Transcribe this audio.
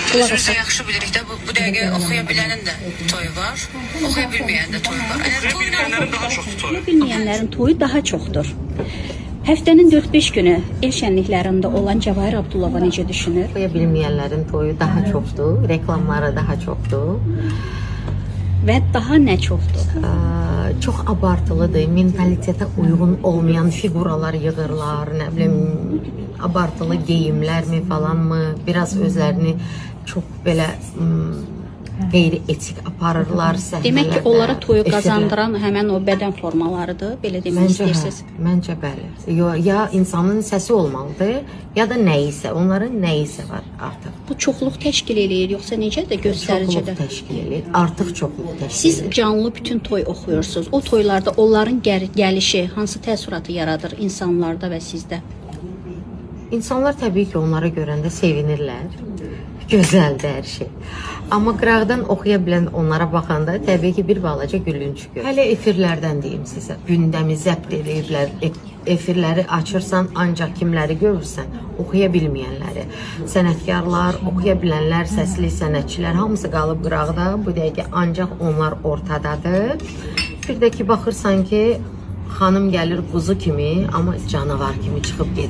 Özümüzdə yaxşı bilirik də, bu dəqiqə oxuya bilənin də toyu var, oxuya bilməyənin də toyu var. Oxuya bilməyənlərin daha çoxdur toyu. Bilməyənlərin toyu daha çoxdur. Həftənin 4-5 günü el şənliklərində olan Cəvahir Abdullova necə düşünür? Oxuya bilməyənlərin toyu daha çoxdur, reklamları daha çoxdur. Və daha nə çoxdur? Çox abartılıdır, mentalitetə uyğun olmayan figuralar yığırlar, nə bilim, abartılı geyimlərmi falanmı, biraz özlərini çox belə qeyri-etik aparırlar səhnələrdə. Demək ki, onlara toyu qazandıran həmən o bədən formalarıdır, belə demək istəyirsiniz? Məncə bəli. Ya insanın səsi olmalıdır, ya da nəyisə, onların nəyisə var artıq. Bu çoxluq təşkil eləyir, yoxsa necədir göstəricidə? Çoxluq təşkil eləyir, artıq çoxluq təşkil Siz eləyir. canlı bütün toy oxuyursunuz. O toylarda onların gəlişi hansı təəssüratı yaradır insanlarda və sizdə? İnsanlar təbii ki, onları görəndə sevinirlər. Gözəldir hər şey. Amma qıraqdan oxuya bilən onlara baxanda təbii ki, bir balaca gülünç görür. Hələ efirlərdən deyim sizə. Gündəmi zəbt ediblər. Efirləri açırsan, ancaq kimləri görürsən? Oxuya bilməyənləri. Sənətkarlar, oxuya bilənlər, səsli sənətçilər hamısı qalıb qıraqda. Bu dəqiqə ancaq onlar ortadadır. Bir də ki, baxırsan ki, xanım gəlir quzu kimi, amma canavar kimi çıxıb gedir.